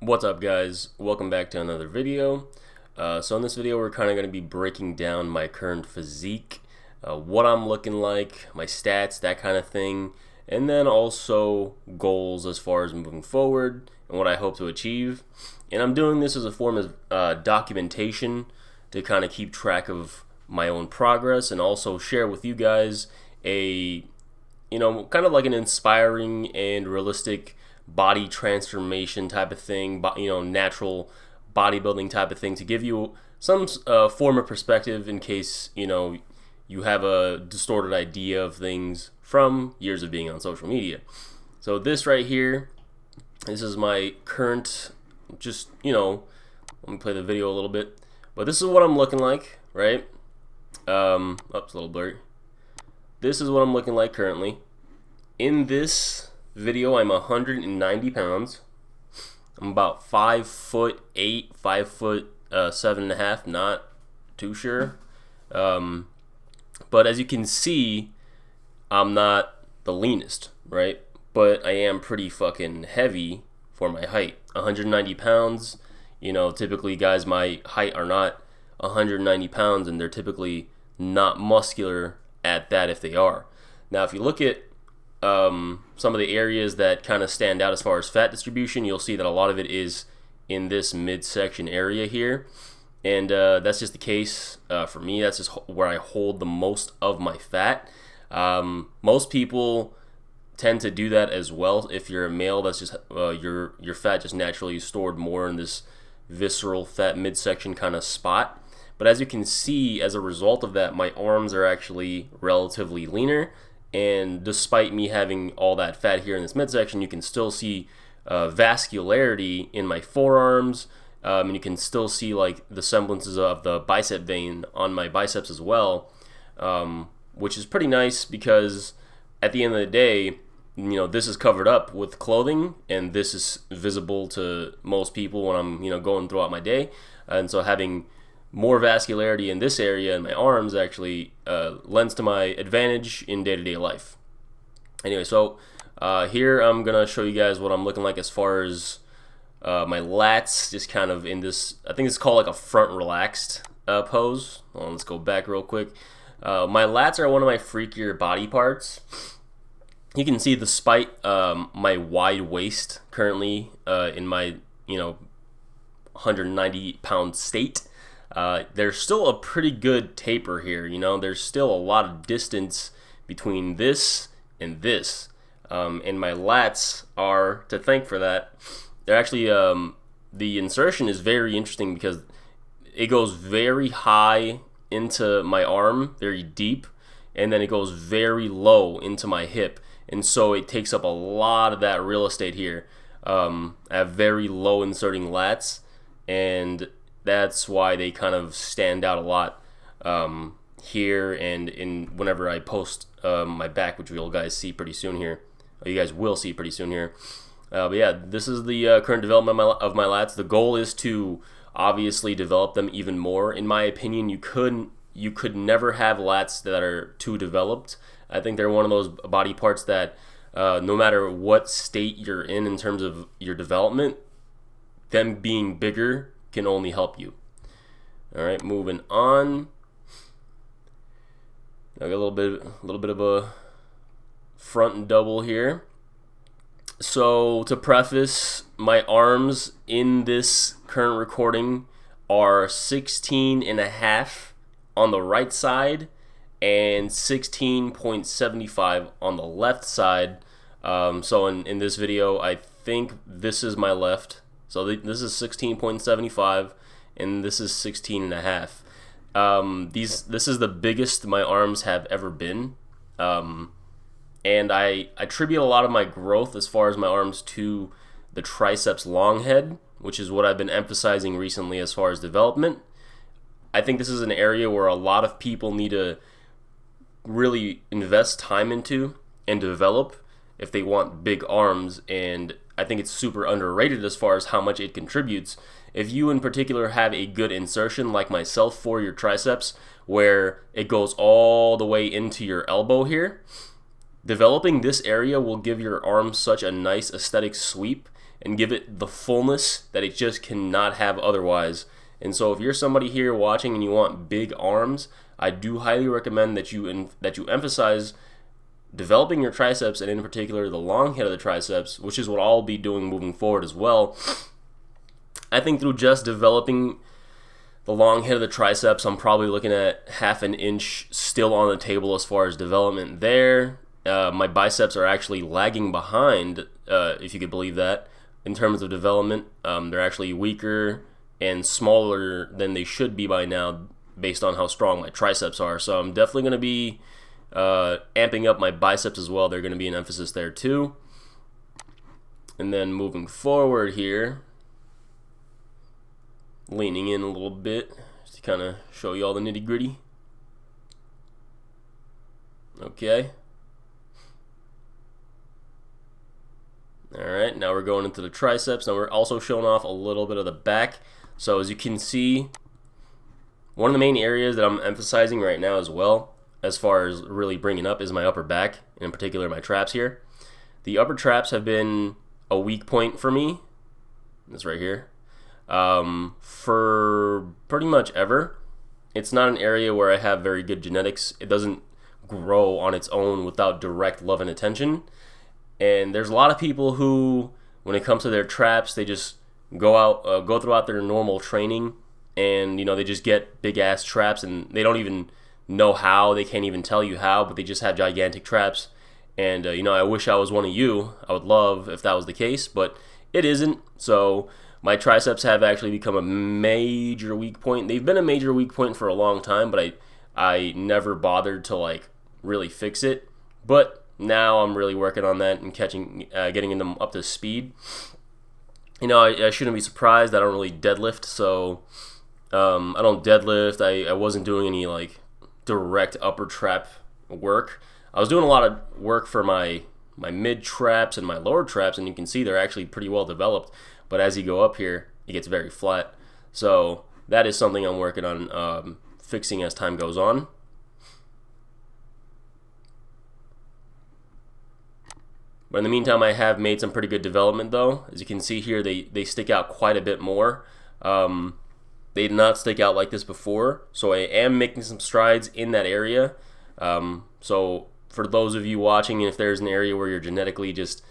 What's up, guys? Welcome back to another video. So in this video we're kind of going to be breaking down my current physique, what I'm looking like, my stats, that kind of thing, and then also goals as far as moving forward and what I hope to achieve. And I'm doing this as a form of documentation to kind of keep track of my own progress and also share with you guys a, kind of like an inspiring and realistic body transformation type of thing, natural bodybuilding type of thing, to give you some form of perspective in case you have a distorted idea of things from years of being on social media. So this right here, this is my current, let me play the video a little bit, but this is what I'm looking like, right? Oops, a little blurry. This is what I'm looking like currently. In this video, I'm 190 pounds. I'm about 5'8", 5'7.5", not too sure. But as you can see, I'm not the leanest, right? But I am pretty fucking heavy for my height. 190 pounds, typically guys my height are not 190 pounds, and they're typically not muscular at that if they are. Now, if you look at some of the areas that kind of stand out as far as fat distribution, you'll see that a lot of it is in this midsection area here, and that's just the case for me. That's just where I hold the most of my fat. Most people tend to do that as well. If you're a male, that's just your fat just naturally stored more in this visceral fat midsection kind of spot. But as you can see, as a result of that, my arms are actually relatively leaner. And despite me having all that fat here in this midsection, you can still see vascularity in my forearms, and you can still see like the semblances of the bicep vein on my biceps as well, which is pretty nice because at the end of the day, this is covered up with clothing, and this is visible to most people when I'm going throughout my day, and so having more vascularity in this area in my arms actually lends to my advantage in day-to-day life. Anyway, so here I'm gonna show you guys what I'm looking like as far as my lats, just kind of in this, I think it's called like a front relaxed pose. Hold on, let's go back real quick. My lats are one of my freakier body parts. You can see, despite my wide waist currently in my 190 pound state, there's still a pretty good taper here. There's still a lot of distance between this and this, and my lats are to thank for that. They're actually the insertion is very interesting because it goes very high into my arm, very deep, and then it goes very low into my hip, and so it takes up a lot of that real estate here. I have very low inserting lats, and that's why they kind of stand out a lot here and in whenever I post my back, which you guys see pretty soon here. You guys will see pretty soon here. But yeah, this is the current development of my lats. The goal is to obviously develop them even more. In my opinion, you could never have lats that are too developed. I think they're one of those body parts that no matter what state you're in terms of your development, them being bigger can only help you. All right, moving on. I got a little bit of a front double here. So to preface, my arms in this current recording are 16.5 on the right side and 16.75 on the left side. So in this video, I think this is my left. So this is 16.75 and this is 16.5. This is the biggest my arms have ever been. And I attribute a lot of my growth as far as my arms to the triceps long head, which is what I've been emphasizing recently as far as development. I think this is an area where a lot of people need to really invest time into and develop if they want big arms, and I think it's super underrated as far as how much it contributes. If you in particular have a good insertion like myself for your triceps, where it goes all the way into your elbow here, developing this area will give your arm such a nice aesthetic sweep and give it the fullness that it just cannot have otherwise. And so if you're somebody here watching and you want big arms, I do highly recommend that you emphasize developing your triceps, and in particular the long head of the triceps, which is what I'll be doing moving forward as well. I think through just developing the long head of the triceps, I'm probably looking at half an inch still on the table as far as development there. My biceps are actually lagging behind, if you could believe that, in terms of development. They're actually weaker and smaller than they should be by now based on how strong my triceps are. So I'm definitely going to be amping up my biceps as well. They're going to be an emphasis there too. And then moving forward here, leaning in a little bit just to kind of show you all the nitty gritty. Okay. Alright, now we're going into the triceps. Now we're also showing off a little bit of the back. So as you can see, one of the main areas that I'm emphasizing right now as well, as far as really bringing up, is my upper back, and in particular my traps here. The upper traps have been a weak point for me. This right here. For pretty much ever. It's not an area where I have very good genetics. It doesn't grow on its own without direct love and attention. And there's a lot of people who, when it comes to their traps, they just go throughout their normal training, and they just get big ass traps, and they don't even know how. They can't even tell you how, but they just have gigantic traps. And I wish I was one of you. I would love if that was the case, but it isn't. So my triceps have actually become a major weak point. They've been a major weak point for a long time, but I never bothered to really fix it. But now I'm really working on that and getting them up to speed. I shouldn't be surprised. I don't really deadlift, so I don't deadlift. I wasn't doing any direct upper trap work. I was doing a lot of work for my mid traps and my lower traps, and you can see they're actually pretty well developed. But as you go up here, it gets very flat. So that is something I'm working on fixing as time goes on. But in the meantime, I have made some pretty good development though. As you can see here, they stick out quite a bit more. They did not stick out like this before, so I am making some strides in that area. So for those of you watching, if there's an area where you're genetically just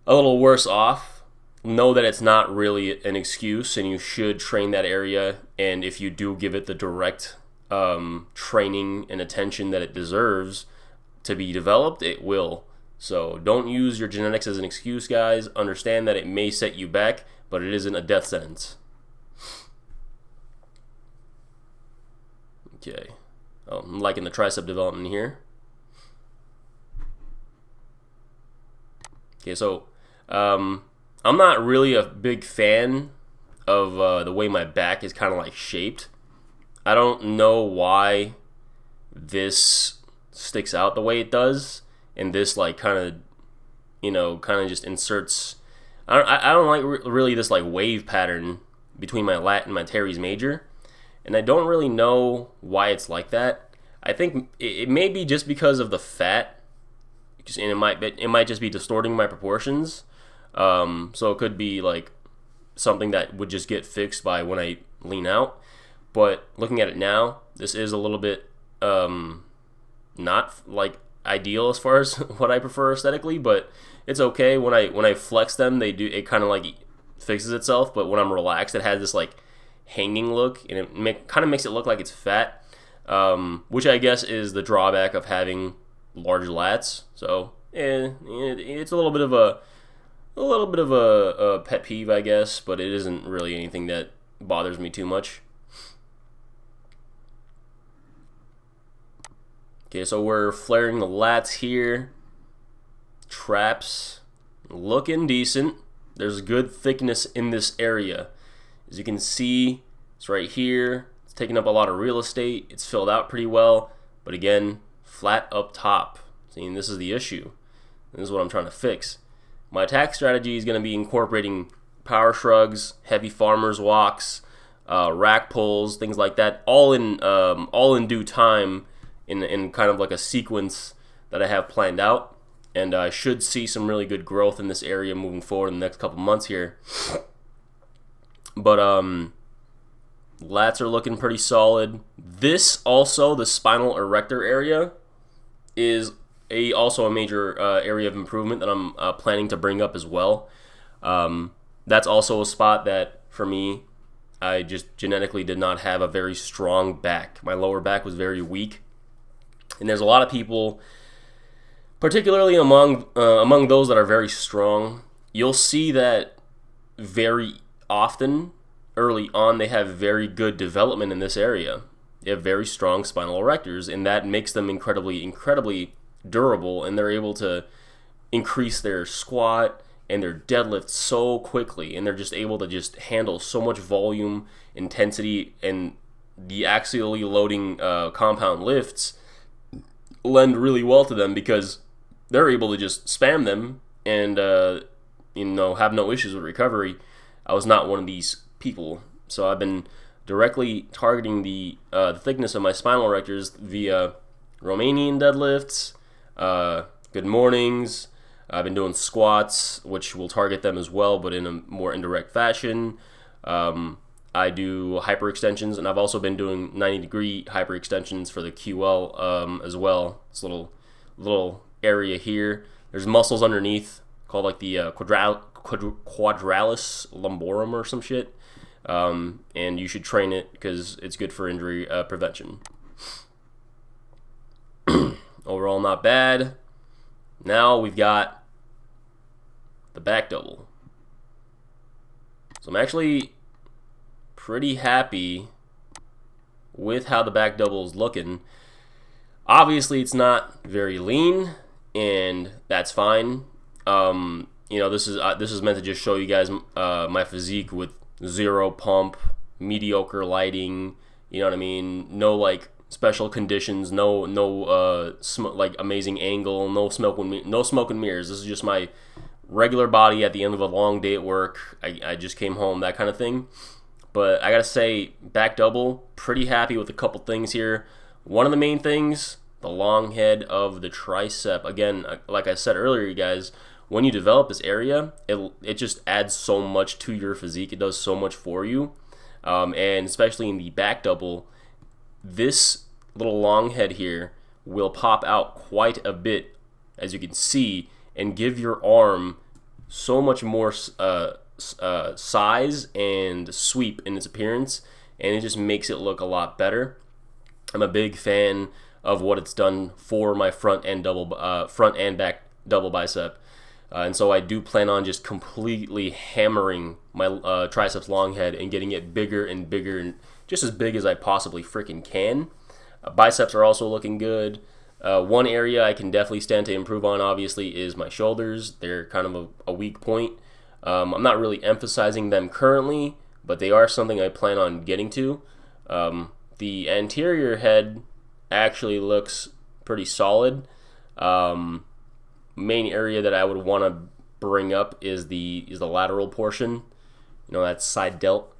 a little worse off, know that it's not really an excuse, and you should train that area. And if you do give it the direct training and attention that it deserves to be developed, it will. So don't use your genetics as an excuse, guys. Understand that it may set you back, but it isn't a death sentence. Okay. I'm liking the tricep development here. Okay, so I'm not really a big fan of the way my back is kind of shaped. I don't know why this sticks out the way it does. And this kind of just inserts. I don't like really this wave pattern between my lat and my teres major, and I don't really know why it's like that. I think it may be just because of the fat, and it might just be distorting my proportions. So it could be something that would just get fixed by when I lean out. But looking at it now, this is a little bit not ideal as far as what I prefer aesthetically, but it's okay. When I flex them, it kind of fixes itself. But when I'm relaxed, it has this hanging look, and it kind of makes it look like it's fat, which I guess is the drawback of having large lats. So it's a little bit of a pet peeve, I guess, but it isn't really anything that bothers me too much. Okay, so we're flaring the lats here. Traps looking decent. There's good thickness in this area. As you can see, it's right here. It's taking up a lot of real estate. It's filled out pretty well, but again, flat up top. See, this is the issue. This is what I'm trying to fix. My attack strategy is going to be incorporating power shrugs, heavy farmer's walks, rack pulls, things like that, all in due time, in kind of a sequence that I have planned out. and I should see some really good growth in this area moving forward in the next couple months here. But lats are looking pretty solid. This also, the spinal erector area, is also a major area of improvement that I'm planning to bring up as well. That's also a spot that, for me, I just genetically did not have a very strong back. My lower back was very weak. And there's a lot of people, particularly among those that are very strong, you'll see that very often, early on, they have very good development in this area. They have very strong spinal erectors, and that makes them incredibly durable, and they're able to increase their squat and their deadlift so quickly, and they're just able to just handle so much volume, intensity, and the axially loading compound lifts lend really well to them because they're able to just spam them and have no issues with recovery. I was not one of these people, so I've been directly targeting the thickness of my spinal erectors via Romanian deadlifts, good mornings. I've been doing squats, which will target them as well, but in a more indirect fashion. I do hyperextensions, and I've also been doing 90-degree hyperextensions for the QL as well. This little area here. There's muscles underneath called like the quadralis lumborum or some shit. And you should train it because it's good for injury prevention. Overall, not bad. Now we've got the back double. So I'm actually pretty happy with how the back double is looking. Obviously, it's not very lean, and that's fine. This is meant to just show you guys my physique with zero pump, mediocre lighting. You know what I mean? No like special conditions, no like amazing angle, no smoke and mirrors. This is just my regular body at the end of a long day at work. I just came home, that kind of thing. But I gotta say, back double, pretty happy with a couple things here. One of the main things, the long head of the tricep. Again, like I said earlier, you guys, when you develop this area, it just adds so much to your physique. It does so much for you. And especially in the back double, this little long head here will pop out quite a bit, as you can see, and give your arm so much more size and sweep in its appearance, and it just makes it look a lot better. I'm a big fan of what it's done for my front and back double bicep. And so I do plan on just completely hammering my triceps long head and getting it bigger and bigger, and just as big as I possibly freaking can. Biceps are also looking good. One area I can definitely stand to improve on, obviously, is my shoulders. They're kind of a weak point. I'm not really emphasizing them currently, but they are something I plan on getting to. The anterior head actually looks pretty solid. Main area that I would want to bring up is the lateral portion. That side delt.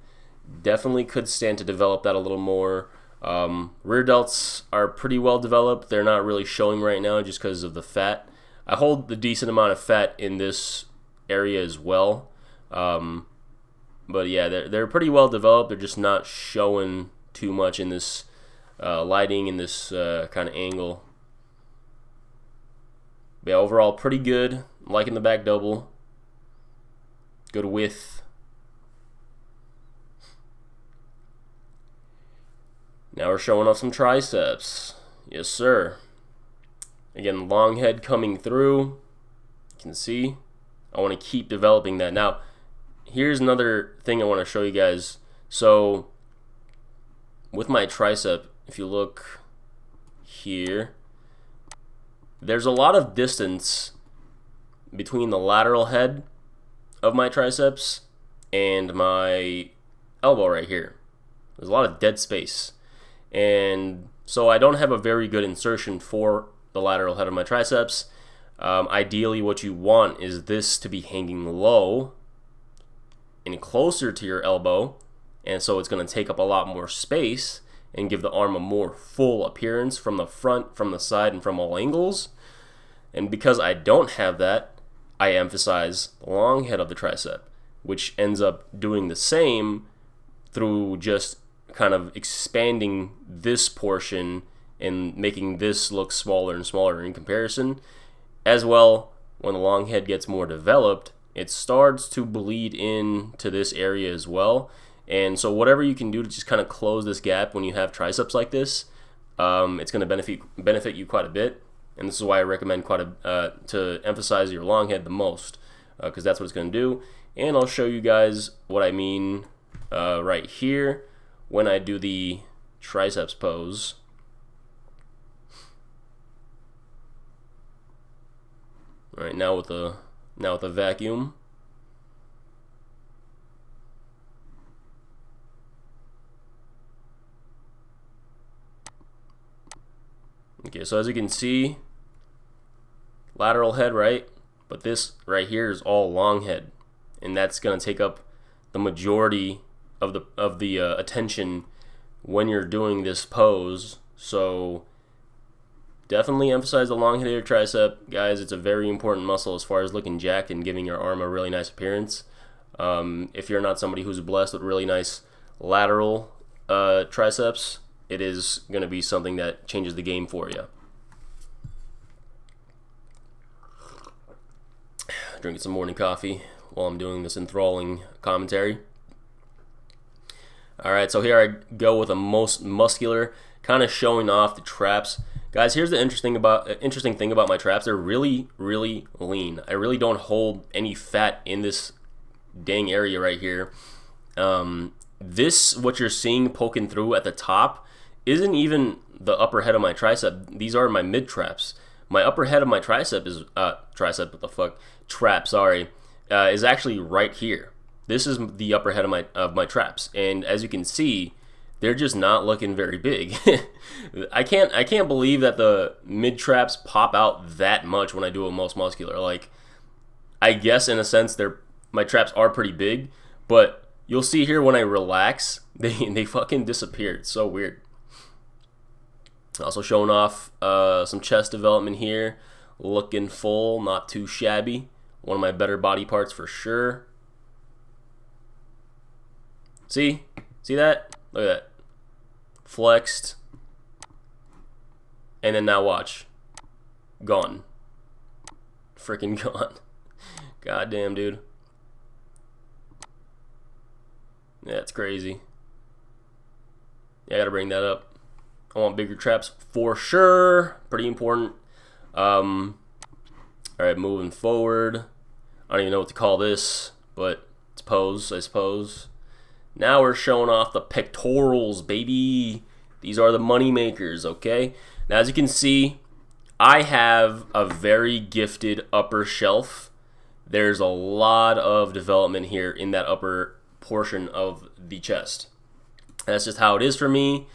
Definitely could stand to develop that a little more. Rear delts are pretty well developed. They're not really showing right now just because of the fat. I hold the decent amount of fat in this area as well. But yeah, they're pretty well developed. They're just not showing too much in this lighting, in this kind of angle. But yeah, overall, pretty good. I'm liking the back double. Good width. Now we're showing off some triceps. Yes, sir. Again, long head coming through. You can see. I want to keep developing that. Now, here's another thing I want to show you guys. So, with my tricep, if you look here, there's a lot of distance between the lateral head of my triceps and my elbow right here. There's a lot of dead space. And so I don't have a very good insertion for the lateral head of my triceps. Ideally, what you want is this to be hanging low and closer to your elbow, and so it's going to take up a lot more space and give the arm a more full appearance from the front, from the side, and from all angles. And because I don't have that, I emphasize the long head of the tricep, which ends up doing the same through just kind of expanding this portion and making this look smaller and smaller in comparison. As well, when the long head gets more developed, it starts to bleed into this area as well. And so whatever you can do to just kind of close this gap when you have triceps like this, it's going to benefit you quite a bit. And this is why I recommend to emphasize your long head the most, because that's what it's going to do. And I'll show you guys what I mean right here when I do the triceps pose. All right, now with the vacuum. Okay, so as you can see, lateral head, right? But this right here is all long head, and that's gonna take up the majority of the attention when you're doing this pose. So definitely emphasize the long head of your tricep, guys. It's a very important muscle as far as looking jacked and giving your arm a really nice appearance. If you're not somebody who's blessed with really nice lateral triceps, it is going to be something that changes the game for you. Drinking some morning coffee while I'm doing this enthralling commentary. All right, so here I go with a most muscular, kind of showing off the traps. Guys, here's the interesting thing about my traps. They're really, really lean. I really don't hold any fat in this dang area right here. This, what you're seeing poking through at the top, isn't even the upper head of my tricep. These are my mid traps. My upper head of my tricep is trap, sorry, is actually right here. This is the upper head of my traps, and as you can see, they're just not looking very big. I can't believe that the mid traps pop out that much when I do a most muscular. Like, I guess in a sense my traps are pretty big, but you'll see here when I relax, they fucking disappear. It's so weird. Also showing off some chest development here, looking full, not too shabby. One of my better body parts for sure. See that? Look at that. Flexed, and then now watch. Gone. Freaking gone. Goddamn, dude. Yeah, it's crazy. Yeah, I gotta bring that up. I want bigger traps for sure. Pretty important. Alright, moving forward. I don't even know what to call this, but it's pose, I suppose. Now we're showing off the pectorals, baby. These are the money makers, okay? Now, as you can see, I have a very gifted upper shelf. There's a lot of development here in that upper portion of the chest. That's just how it is for me.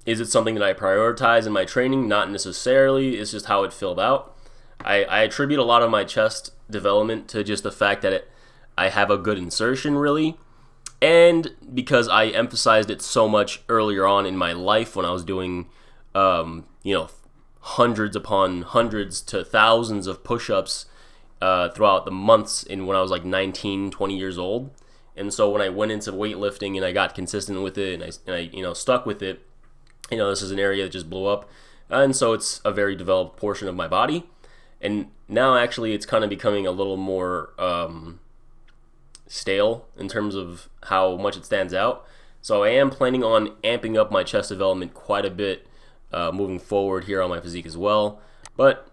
Is it something that I prioritize in my training? Not necessarily. It's just how it filled out. I attribute a lot of my chest development to just the fact that I have a good insertion, really. And because I emphasized it so much earlier on in my life when I was doing, hundreds upon hundreds to thousands of push-ups throughout the months when I was like 19, 20 years old. And so when I went into weightlifting and I got consistent with it and I stuck with it, this is an area that just blew up. And so it's a very developed portion of my body. And now actually it's kind of becoming a little more stale in terms of how much it stands out. So I am planning on amping up my chest development quite a bit moving forward here on my physique as well. But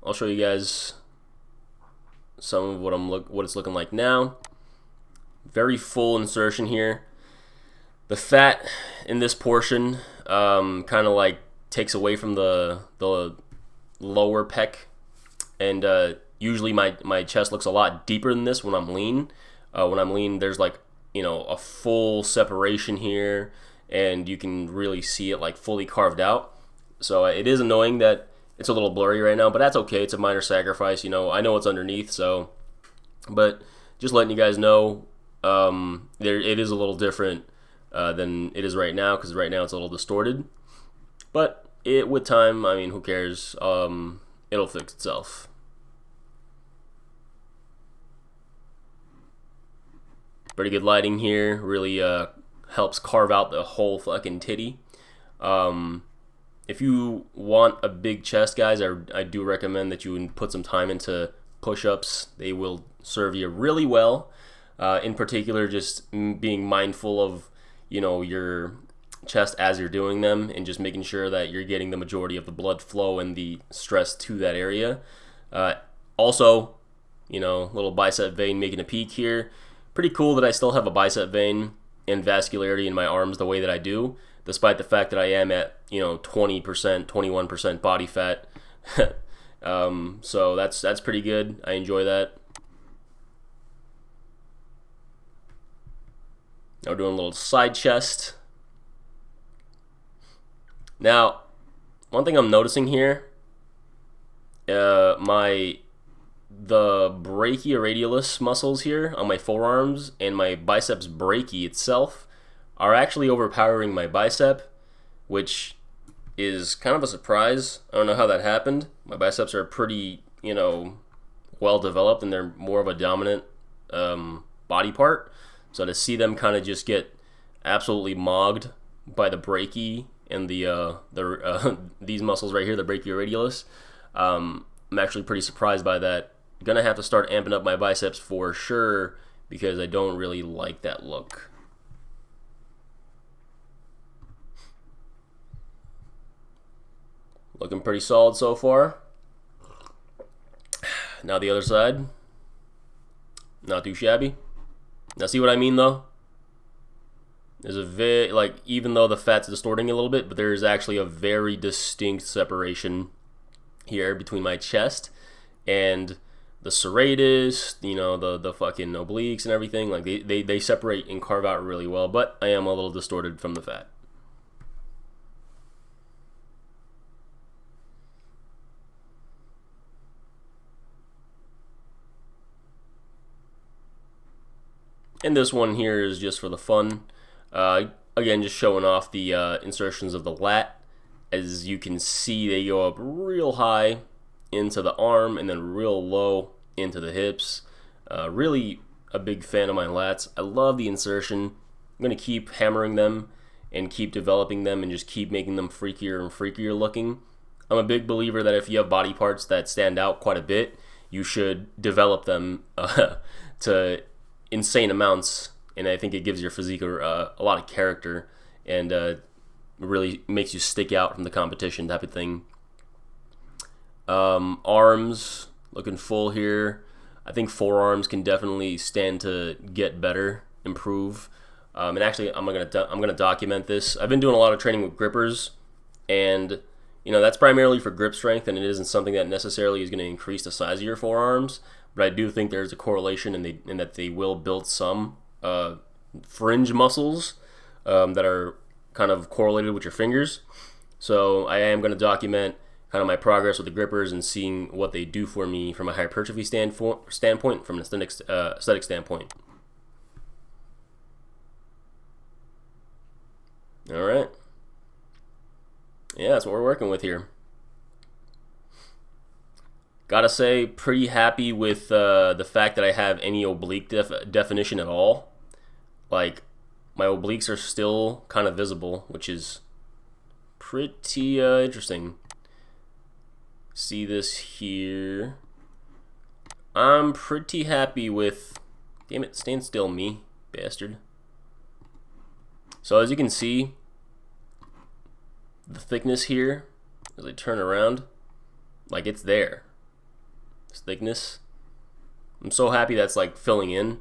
I'll show you guys some of what it's looking like now. Very full insertion here. The fat in this portion kind of like takes away from the lower pec, and usually my chest looks a lot deeper than this when I'm lean. When I'm lean, there's like a full separation here, and you can really see it like fully carved out. So it is annoying that it's a little blurry right now, but that's okay. It's a minor sacrifice. I know what's underneath, so. But just letting you guys know, it is a little different than it is right now, because right now it's a little distorted. But with time, I mean, who cares? it'll fix itself. Pretty good lighting here. Really helps carve out the whole fucking titty. If you want a big chest, guys, I do recommend that you put some time into push-ups. They will serve you really well. In particular, just being mindful of, you know, your chest as you're doing them, and just making sure that you're getting the majority of the blood flow and the stress to that area. Also, you know, little bicep vein making a peak here. Pretty cool that I still have a bicep vein and vascularity in my arms the way that I do, despite the fact that I am at, you know, 20%, 21% body fat. So that's pretty good. I enjoy that. Now we're doing a little side chest. Now, one thing I'm noticing here, the brachioradialis muscles here on my forearms and my biceps brachii itself are actually overpowering my bicep, which is kind of a surprise. I don't know how that happened. My biceps are pretty, you know, well developed, and they're more of a dominant body part. So to see them kind of just get absolutely mogged by the brachii and these muscles right here, the brachioradialis, I'm actually pretty surprised by that. Gonna have to start amping up my biceps for sure, because I don't really like that look. Looking pretty solid so far. Now the other side. Not too shabby. Now see what I mean though? There's a like, even though the fat's distorting a little bit, but there's actually a very distinct separation here between my chest and the serratus, you know, the fucking obliques and everything. Like they separate and carve out really well, but I am a little distorted from the fat. And this one here is just for the fun. Again, just showing off the insertions of the lat. As you can see, they go up real high into the arm and then real low into the hips. Really a big fan of my lats. I love the insertion. I'm going to keep hammering them and keep developing them and just keep making them freakier and freakier looking. I'm a big believer that if you have body parts that stand out quite a bit, you should develop them to insane amounts, and I think it gives your physique a lot of character, and really makes you stick out from the competition type of thing. Arms looking full here. I think forearms can definitely stand to get better, improve. And actually, I'm gonna document this. I've been doing a lot of training with grippers, and you know, that's primarily for grip strength, and it isn't something that necessarily is going to increase the size of your forearms. But I do think there's a correlation in that they will build some fringe muscles that are kind of correlated with your fingers. So I am going to document kind of my progress with the grippers and seeing what they do for me from a hypertrophy standpoint, from an aesthetic standpoint. All right. Yeah, that's what we're working with here. Gotta say, pretty happy with the fact that I have any oblique definition at all. Like, my obliques are still kind of visible, which is pretty interesting. See this here. I'm pretty happy with... Damn it, stand still, me, bastard. So as you can see, the thickness here, as I turn around, like, it's there. This thickness, I'm so happy that's like filling in.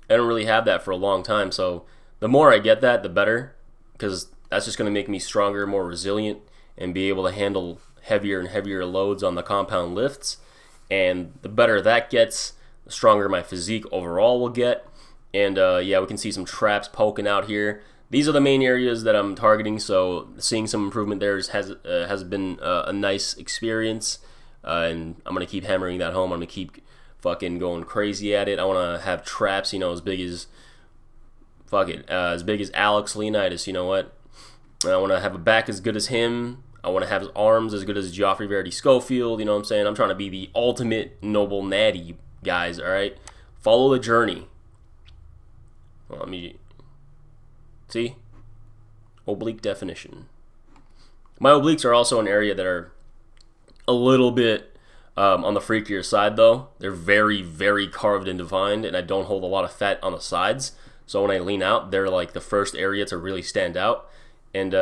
I don't really have that for a long time, so the more I get that, the better, because that's just going to make me stronger, more resilient, and be able to handle heavier and heavier loads on the compound lifts. And the better that gets, the stronger my physique overall will get. And yeah, we can see some traps poking out here. These are the main areas that I'm targeting, so seeing some improvement there has been a nice experience. And I'm going to keep hammering that home. I'm going to keep fucking going crazy at it. I want to have traps, you know, as big as as big as Alex Leonidas, you know what? I want to have a back as good as him. I want to have arms as good as Joffrey Verity Schofield. You know what I'm saying? I'm trying to be the ultimate noble natty, guys. All right, follow the journey. Well, let me see oblique definition. My obliques are also an area that are a little bit on the freakier side, though. They're very, very carved and defined, and I don't hold a lot of fat on the sides. So when I lean out, they're like the first area to really stand out. And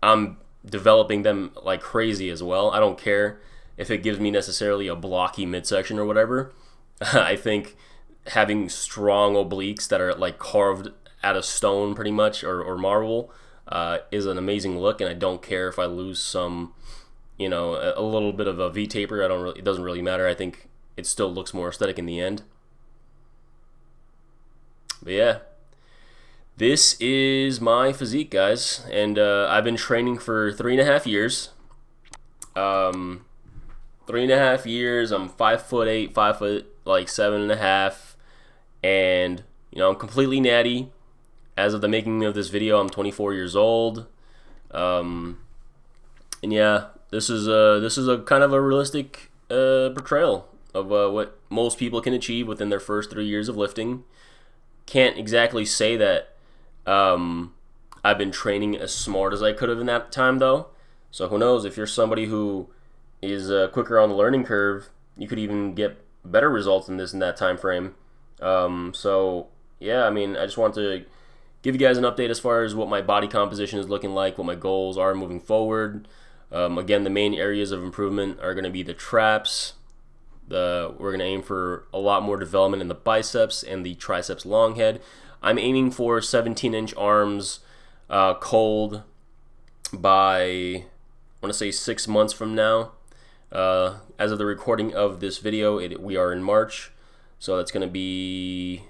I'm developing them like crazy as well. I don't care if it gives me necessarily a blocky midsection or whatever. I think having strong obliques that are like carved out of stone pretty much, or marble, is an amazing look. And I don't care if I lose some, you know, a little bit of a V-taper. It doesn't really matter. I think it still looks more aesthetic in the end. But yeah, this is my physique, guys, and I've been training for 3.5 years. 3.5 years. I'm 5'8", 7.5, and you know, I'm completely natty. As of the making of this video, I'm 24 years old. And yeah, this is a kind of a realistic portrayal of what most people can achieve within their first 3 years of lifting. Can't exactly say that I've been training as smart as I could have in that time, though. So who knows, if you're somebody who is quicker on the learning curve, you could even get better results in this in that time frame. So yeah, I mean, I just want to give you guys an update as far as what my body composition is looking like, what my goals are moving forward. Again, the main areas of improvement are going to be the traps. We're going to aim for a lot more development in the biceps and the triceps long head. I'm aiming for 17-inch arms cold by, I want to say, 6 months from now. As of the recording of this video, we are in March, so that's going to be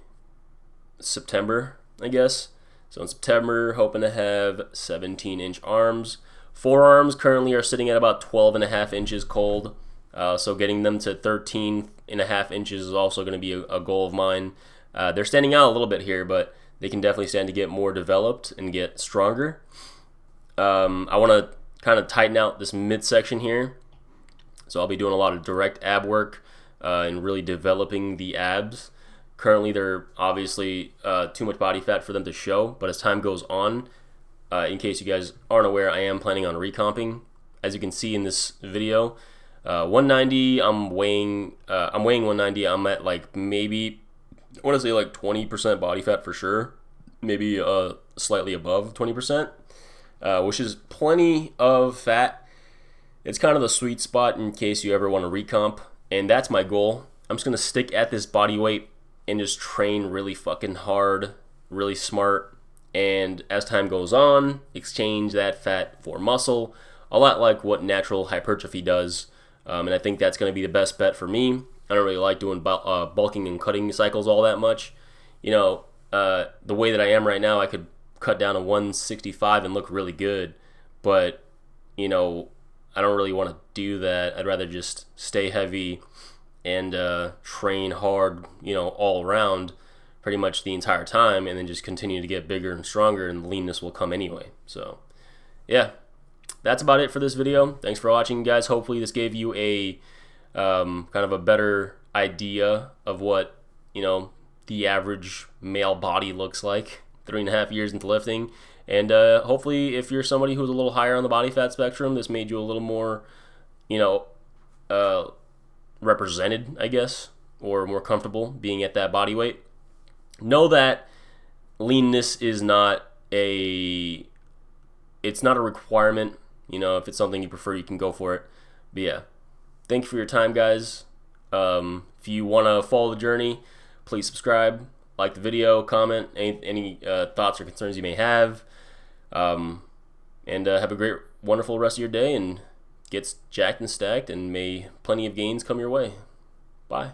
September, I guess. So in September, hoping to have 17-inch arms. Forearms currently are sitting at about 12.5 inches cold. So getting them to 13.5 inches is also going to be a goal of mine. They're standing out a little bit here, but they can definitely stand to get more developed and get stronger. I want to kind of tighten out this midsection here. So I'll be doing a lot of direct ab work and really developing the abs. Currently, they're obviously too much body fat for them to show, but as time goes on, in case you guys aren't aware, I am planning on recomping. As you can see in this video, 190. I'm weighing 190. I'm at like maybe, I want to say like 20% body fat for sure, maybe slightly above 20%, which is plenty of fat. It's kind of the sweet spot in case you ever want to recomp, and that's my goal. I'm just gonna stick at this body weight and just train really fucking hard, really smart, and as time goes on, exchange that fat for muscle, a lot like what natural hypertrophy does. And I think that's going to be the best bet for me. I don't really like doing bulking and cutting cycles all that much. You know, the way that I am right now, I could cut down to 165 and look really good, but you know, I don't really want to do that. I'd rather just stay heavy and train hard, you know, all around pretty much the entire time, and then just continue to get bigger and stronger, and the leanness will come anyway. So yeah, that's about it for this video. Thanks for watching, guys. Hopefully this gave you a kind of a better idea of what, you know, the average male body looks like 3.5 years into lifting. And hopefully if you're somebody who's a little higher on the body fat spectrum, this made you a little more, you know, represented, I guess, or more comfortable being at that body weight. Know that leanness is not a requirement. You know, if it's something you prefer, you can go for it. But yeah, thank you for your time, guys. If you want to follow the journey, please subscribe, like the video, comment any thoughts or concerns you may have, and have a great, wonderful rest of your day, and get jacked and stacked, and may plenty of gains come your way. Bye.